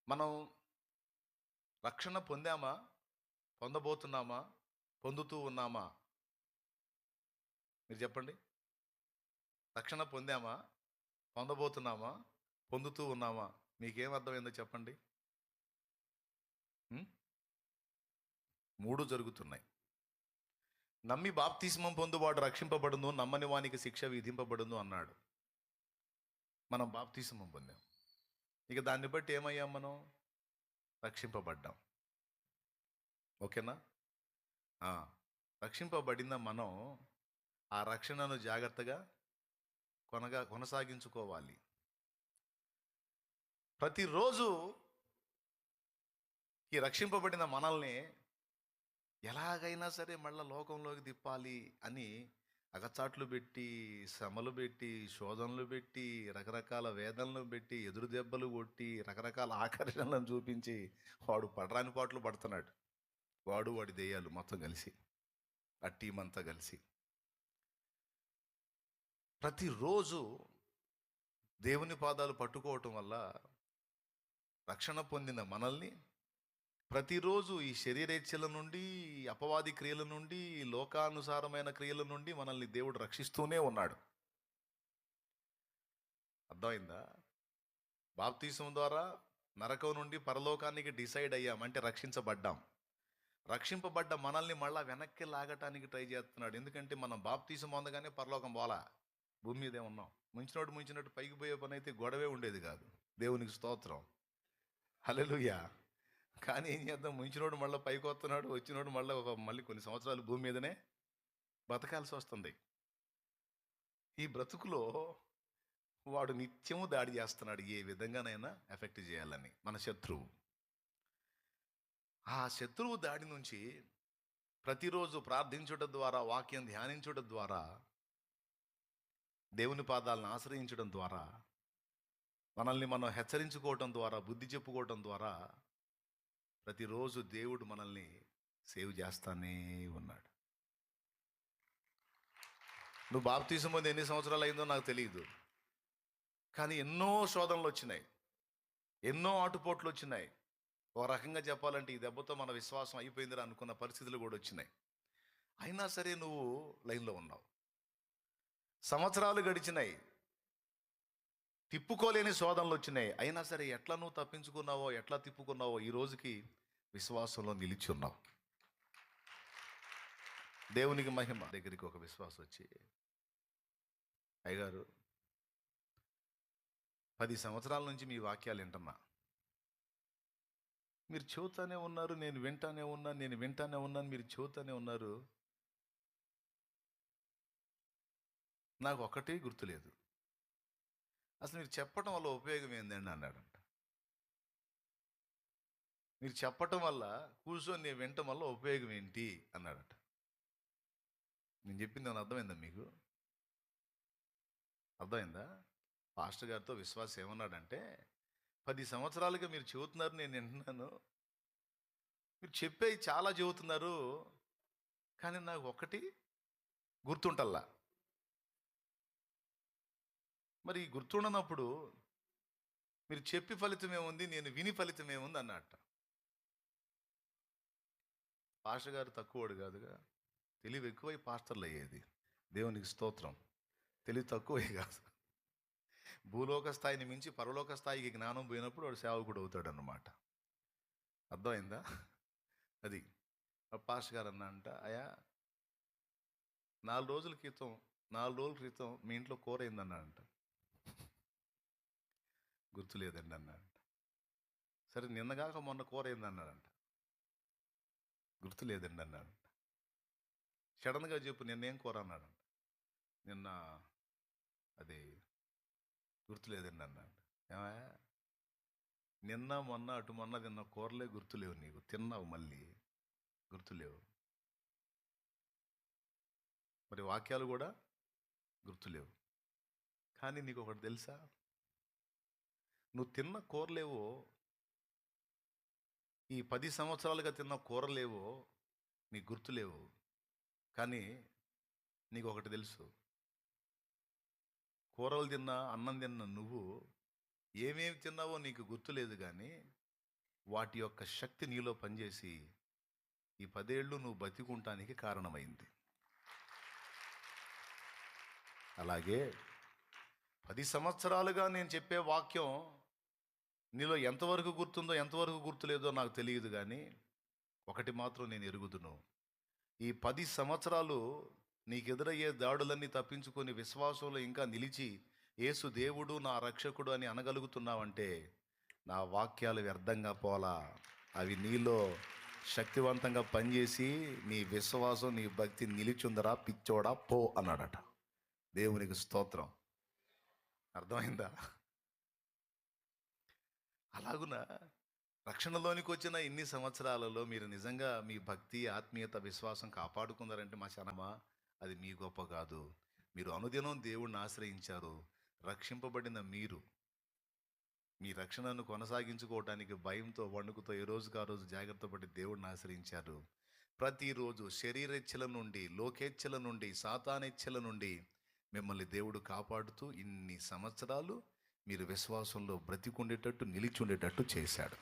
మనం రక్షణ పొందామా? పొందబోతున్నామా? పొందుతూ ఉన్నామా? మీరు చెప్పండి. రక్షణ పొందామా? పొందబోతున్నామా? పొందుతూ ఉన్నామా? మీకేం అర్థమైందో చెప్పండి. హ్మ్. 3 జరుగుతున్నాయి. నమ్మి బాప్తిస్మం పొందువాడు రక్షింపబడును, నమ్మని వానికి శిక్ష విధింపబడును అన్నాడు. మనం బాప్తిస్మం పొందాం. ఇక దాన్ని బట్టి ఏమయ్యాం మనం? రక్షింపబడ్డాం. ఓకేనా? ఆ! రక్షింపబడిన మనం ఆ రక్షణను జాగ్రత్తగా కొనసాగించుకోవాలి. ప్రతిరోజు ఈ రక్షింపబడిన మనల్ని ఎలాగైనా సరే మళ్ళా లోకంలోకి తిప్పాలి అని అగచాట్లు పెట్టి, శ్రమలు పెట్టి, శోధనలు పెట్టి, రకరకాల వేదనలు పెట్టి, ఎదురు దెబ్బలు కొట్టి, రకరకాల ఆకర్షణలను చూపించి వాడు పడరాని పాటలు పడుతున్నాడు. వాడి దెయ్యాలు మొత్తం కలిసి, ఆ టీం అంతా కలిసి. ప్రతిరోజు దేవుని పాదాలు పట్టుకోవటం వల్ల రక్షణ పొందిన మనల్ని ప్రతిరోజు ఈ శరీరేచ్ఛల నుండి, ఈ అపవాది క్రియల నుండి, ఈ లోకానుసారమైన క్రియల నుండి మనల్ని దేవుడు రక్షిస్తూనే ఉన్నాడు. అర్థమైందా? బాప్తీసం ద్వారా నరకం నుండి పరలోకానికి డిసైడ్ అయ్యాం, అంటే రక్షించబడ్డాం. రక్షింపబడ్డ మనల్ని మళ్ళా వెనక్కి లాగటానికి ట్రై చేస్తున్నాడు. ఎందుకంటే మనం బాప్తీసం పొందగానే పరలోకం పోలా, భూమి మీదే ఉన్నాం. ముంచినట్టు పైకి పోయే పని అయితే గొడవే ఉండేది కాదు. దేవునికి స్తోత్రం. హల్లెలూయా. కానీ ఏం చేద్దాం, ముంచినోడు మళ్ళీ పైకి వస్తున్నాడు, వచ్చినోడు మళ్ళీ కొన్ని సంవత్సరాలు భూమి మీదనే బతకాల్సి వస్తుంది. ఈ బ్రతుకులో వాడు నిత్యము దాడి చేస్తున్నాడు, ఏ విధంగానైనా ఎఫెక్ట్ చేయాలని. మన శత్రువు. ఆ శత్రువు దాడి నుంచి ప్రతిరోజు ప్రార్థించడం ద్వారా, వాక్యం ధ్యానించడం ద్వారా, దేవుని పాదాలను ఆశ్రయించడం ద్వారా, మనల్ని మనం హెచ్చరించుకోవటం ద్వారా, బుద్ధి చెప్పుకోవటం ద్వారా ప్రతిరోజు దేవుడు మనల్ని సేవ్ చేస్తానే ఉన్నాడు. నువ్వు బాప్తీసం పొంది ఎన్ని సంవత్సరాలు అయిందో నాకు తెలియదు, కానీ ఎన్నో శోధనలు వచ్చినాయి, ఎన్నో ఆటుపోట్లు వచ్చినాయి. ఒక రకంగా చెప్పాలంటే ఈ దెబ్బతో మన విశ్వాసం అయిపోయిందిరా అనుకున్న పరిస్థితులు కూడా వచ్చినాయి. అయినా సరే నువ్వు లైన్లో ఉన్నావు. సంవత్సరాలు గడిచినాయి, తిప్పుకోలేని శోధనలు వచ్చినాయి. అయినా సరే ఎట్లా నువ్వు తప్పించుకున్నావో, ఎట్లా తిప్పుకున్నావో, ఈ రోజుకి విశ్వాసంలో నిలిచి ఉన్నావు. దేవునికి మహిమ. దగ్గరికి ఒక విశ్వాసం వచ్చి, అయ్యగారు 10 సంవత్సరాల నుంచి మీ వాక్యాలు వింటున్నా, మీరు చెబుతానే ఉన్నారు, నేను వింటానే ఉన్నాను, మీరు చెబుతానే ఉన్నారు, నాకు ఒక్కటే గుర్తులేదు. అసలు మీరు చెప్పటం వల్ల ఉపయోగం ఏందండి అన్నాడంట. మీరు చెప్పటం వల్ల, కూర్చొని నేను వినటం వల్ల ఉపయోగం ఏంటి అన్నాడట. నేను చెప్పింది ఏమైనా అర్థమైందా మీకు? అర్థమైందా? పాస్టర్ గారితో విశ్వాసం ఏమన్నాడంటే, 10 సంవత్సరాలుగా మీరు చెబుతున్నారు, నేను వింటున్నాను, మీరు చెప్పేవి చాలా చెబుతున్నారు, కానీ నాకు ఒక్కటి గుర్తుంటల్లా. మరి గుర్తుండనప్పుడు మీరు చెప్పి ఫలితం ఏముంది, నేను విని ఫలితం ఏముంది అన్నట్ట. పాస్టర్ గారు తక్కువడు కాదుగా, తెలివి ఎక్కువై పాస్టర్లు అయ్యేది. దేవునికి స్తోత్రం. తెలివి తక్కువే కాదు. భూలోక స్థాయిని మించి పరలోక స్థాయికి జ్ఞానం పోయినప్పుడు వాడు సేవకుడు అవుతాడు అన్నమాట. అర్థమైందా? అది పాస్టర్ గారు అన్న అంట, అయ్యా 4 రోజుల క్రితం మీ ఇంట్లో కూర అయిందన్నాడంట. గుర్తులేదండి అన్నాడంట. సరే నిన్నగాక మొన్న కూర అయిందన్నాడంట. గుర్తులేదండి అన్నాడంట. సడన్గా చెప్పు నిన్నేం కూర అన్నాడంట. నిన్న అది గుర్తులేదండి అన్నాడు. ఏమయ్యా, నిన్న మొన్న అటు మొన్న తిన్న కూరలే గుర్తులేవు, నీకు తిన్నావు మళ్ళీ గుర్తులేవు, మరి వాక్యాలు కూడా గుర్తులేవు. కానీ నీకు ఒకటి తెలుసా, నువ్వు తిన్న కూరలేవో, ఈ 10 సంవత్సరాలుగా తిన్న కూరలేవో నీకు గుర్తులేవు. కానీ నీకు ఒకటి తెలుసు, కూరలు తిన్నా, అన్నం తిన్న నువ్వు ఏమేమి తిన్నావో నీకు గుర్తులేదు, కానీ వాటి యొక్క శక్తి నీలో పనిచేసి ఈ 10 ఏళ్ళు నువ్వు బతికుంటానికి కారణమైంది. అలాగే 10 సంవత్సరాలుగా నేను చెప్పే వాక్యం నీలో ఎంతవరకు గుర్తుందో ఎంతవరకు గుర్తులేదో నాకు తెలియదు, కానీ ఒకటి మాత్రం నేను ఎరుగుదును. ఈ 10 సంవత్సరాలు నీకు ఎదురయ్యే దాడులన్నీ తప్పించుకొని విశ్వాసంలో ఇంకా నిలిచి యేసు దేవుడు నా రక్షకుడు అని అనగలుగుతున్నావంటే నా వాక్యాలు వ్యర్థంగా పోలా. అవి నీలో శక్తివంతంగా పనిచేసి నీ విశ్వాసం నీ భక్తి నిలిచుందరా పిచ్చోడా పో అన్నాడట. దేవునికి స్తోత్రం. అర్థమైందా? అలాగున రక్షణలోనికి వచ్చిన ఇన్ని సంవత్సరాలలో మీరు నిజంగా మీ భక్తి ఆత్మీయత విశ్వాసం కాపాడుకున్నారంటే మా శనమా అది మీ గొప్ప కాదు. మీరు అనుదినం దేవుణ్ణి ఆశ్రయించారు. రక్షింపబడిన మీరు మీ రక్షణను కొనసాగించుకోవడానికి భయంతో వణుకుతో ఏ రోజుకు ఆ రోజు జాగ్రత్త పడి దేవుడిని ఆశ్రయించారు. ప్రతిరోజు శరీరేచ్ఛల నుండి, లోకేచ్ఛల నుండి, సాతానేచ్ఛల నుండి మిమ్మల్ని దేవుడు కాపాడుతూ ఇన్ని సంవత్సరాలు మీరు విశ్వాసంలో బ్రతికుండేటట్టు నిలిచి ఉండేటట్టు చేశాడు.